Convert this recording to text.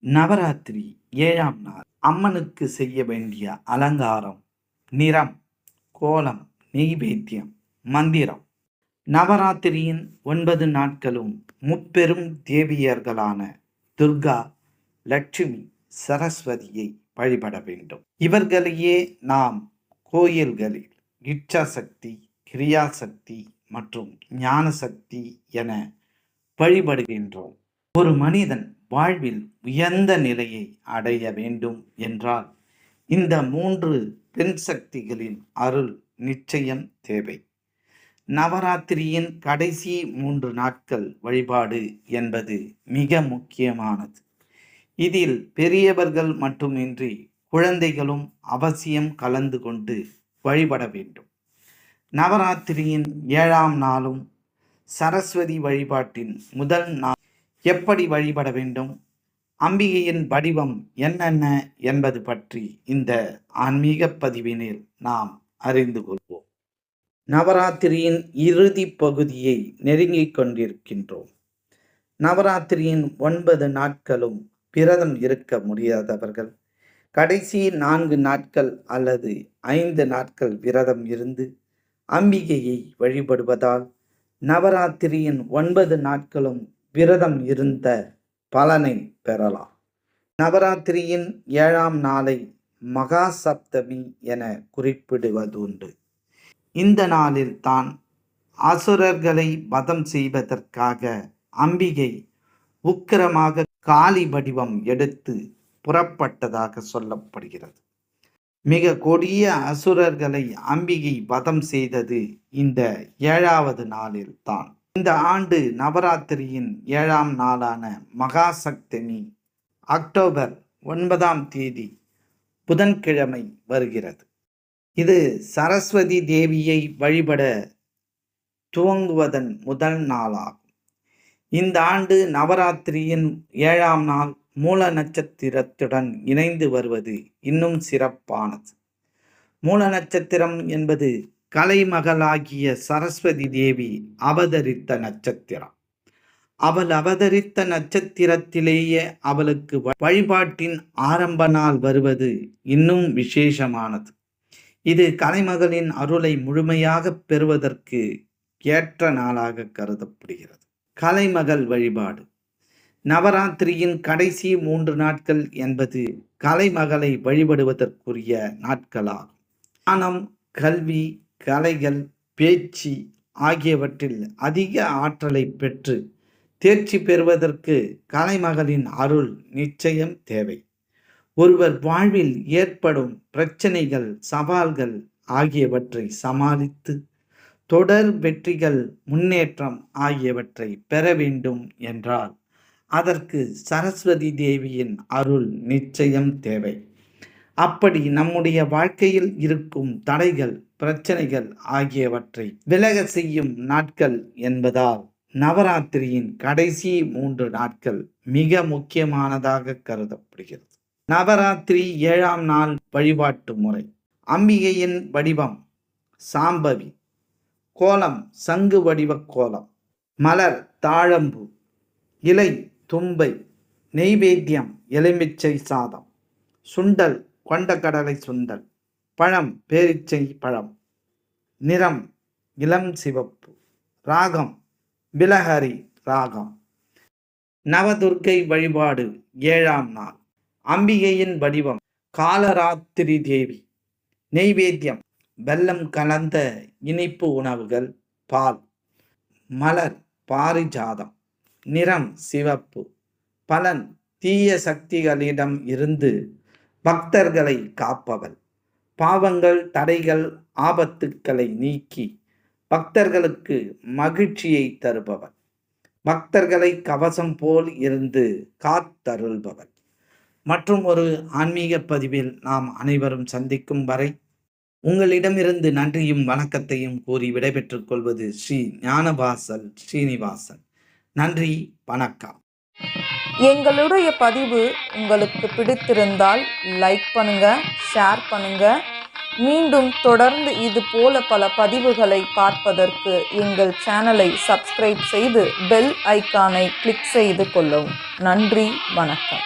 நவராத்திரி 7ஆம் நாள் அம்மனுக்கு செய்ய வேண்டிய அலங்காரம், நிறம், கோலம், நெய்வேத்தியம், மந்திரம். நவராத்திரியின் 9 நாட்களும் முப்பெரும் தேவியர்களான துர்கா, லட்சுமி, சரஸ்வதியை வழிபட வேண்டும். இவர்களையே நாம் கோயில்களில் இச்சாசக்தி, கிரியாசக்தி மற்றும் ஞானசக்தி என வழிபடுகின்றோம். ஒரு மனிதன் வாழ்வில் உயர்ந்த நிலையை அடைய வேண்டும் என்றால் இந்த 3 பெண் சக்திகளின் அருள் நிச்சயம் தேவை. நவராத்திரியின் கடைசி 3 நாட்கள் வழிபாடு என்பது மிக முக்கியமானது. இதில் பெரியவர்கள் மட்டுமின்றி குழந்தைகளும் அவசியம் கலந்து கொண்டு வழிபட வேண்டும். நவராத்திரியின் 7ஆம் நாளும் சரஸ்வதி வழிபாட்டின் முதல் நாள் எப்படி வழிபட வேண்டும், அம்பிகையின் வடிவம் என்னென்ன என்பது பற்றி இந்த ஆன்மீக பதிவினில் நாம் அறிந்து கொள்வோம். நவராத்திரியின் இறுதி பகுதியை நெருங்கிக் கொண்டிருக்கின்றோம். நவராத்திரியின் 9 நாட்களும் விரதம் இருக்க முடியாதவர்கள் கடைசி 4 நாட்கள் அல்லது 5 நாட்கள் விரதம் இருந்து அம்பிகையை வழிபடுவதால் நவராத்திரியின் 9 நாட்களும் விரதம் இருந்த பலனை பெறலாம். நவராத்திரியின் 7ஆம் நாளை மகா சப்தமி என குறிப்பிடுவதுண்டு. இந்த நாளில் தான் அசுரர்களை வதம் செய்வதற்காக அம்பிகை உக்கிரமாக காளி வடிவம் எடுத்து புறப்பட்டதாக சொல்லப்படுகிறது. மிக கொடிய அசுரர்களை அம்பிகை வதம் செய்தது இந்த 7வது நாளில் தான். இந்த ஆண்டு நவராத்திரியின் 7ஆம் நாளான மகா சப்தமி அக்டோபர் 9ஆம் தேதி புதன்கிழமை வருகிறது. இது சரஸ்வதி தேவியை வழிபட துவங்குவதன் முதல் நாளாகும். இந்த ஆண்டு நவராத்திரியின் 7ஆம் நாள் மூல நட்சத்திரத்துடன் இணைந்து வருவது இன்னும் சிறப்பானது. மூல நட்சத்திரம் என்பது கலைமகளாகிய சரஸ்வதி தேவி அவதரித்த நட்சத்திரம். அவள் அவதரித்த நட்சத்திரத்திலேயே அவளுக்கு வழிபாட்டின் ஆரம்ப நாள் வருவது இன்னும் விசேஷமானது. இது கலைமகளின் அருளை முழுமையாக பெறுவதற்கு ஏற்ற நாளாக கருதப்படுகிறது. கலைமகள் வழிபாடு. நவராத்திரியின் கடைசி 3 நாட்கள் என்பது கலைமகளை வழிபடுவதற்குரிய நாட்களாகும். ஞானம், கல்வி, கலைகள், பேச்சு ஆகியவற்றில் அதிக ஆற்றலை பெற்று தேர்ச்சி பெறுவதற்கு கலைமகளின் அருள் நிச்சயம் தேவை. ஒருவர் வாழ்வில் ஏற்படும் பிரச்சனைகள், சவால்கள் ஆகியவற்றை சமாளித்து தொடர் வெற்றிகள், முன்னேற்றம் ஆகியவற்றை பெற வேண்டும் என்றால் அதற்கு சரஸ்வதி தேவியின் அருள் நிச்சயம் தேவை. அப்படி நம்முடைய வாழ்க்கையில் இருக்கும் தடைகள், பிரச்சனைகள் ஆகியவற்றை விலக செய்யும் நாட்கள் என்பதால் நவராத்திரியின் கடைசி 3 நாட்கள் மிக முக்கியமானதாக கருதப்படுகிறது. நவராத்திரி 7ஆம் நாள் வழிபாட்டு முறை. அம்பிகையின் வடிவம் சாம்பவி, கோலம் சங்கு வடிவ கோலம், மலர் தாழம்பு, இலை தும்பை, நெய்வேத்தியம் எலுமிச்சை சாதம், சுண்டல் கொண்டக்கடலை சுண்டல், பழம் பேரிச்சை பழம், நிறம் இளம் சிவப்பு, ராகம் பிலஹரி ராகம். நவதுர்க்கை வழிபாடு 7ஆம் நாள். அம்பிகையின் வடிவம் காலராத்திரி தேவி. நெய்வேத்தியம் வெல்லம் கலந்த இனிப்பு உணவுகள், பால், மலர் பாரிஜாதம், நிறம் சிவப்பு. பலன் தீய சக்திகளிடம் இருந்து பக்தர்களை காப்பவள், பாவங்கள், தடைகள், ஆபத்துக்களை நீக்கி பக்தர்களுக்கு மகிழ்ச்சியை தருபவள், பக்தர்களை கவசம் போல் இருந்து காத்தருள்பவள். மற்றும் ஒரு ஆன்மீக பதிவில் நாம் அனைவரும் சந்திக்கும் வரை உங்களிடமிருந்து நன்றியும் வணக்கத்தையும் கூறி விடைபெற்றுக் கொள்வது ஸ்ரீ ஞானவாசல் ஸ்ரீனிவாசன். நன்றி, வணக்கம். எங்களுடைய பதிவு உங்களுக்கு பிடித்திருந்தால் லைக் பண்ணுங்க, ஷேர் பண்ணுங்க. மீண்டும் தொடர்ந்து இது போல பல பதிவுகளை பார்ப்பதற்கு எங்கள் சேனலை சப்ஸ்கிரைப் செய்து பெல் ஐக்கானை கிளிக் செய்து கொள்ளவும். நன்றி, வணக்கம்.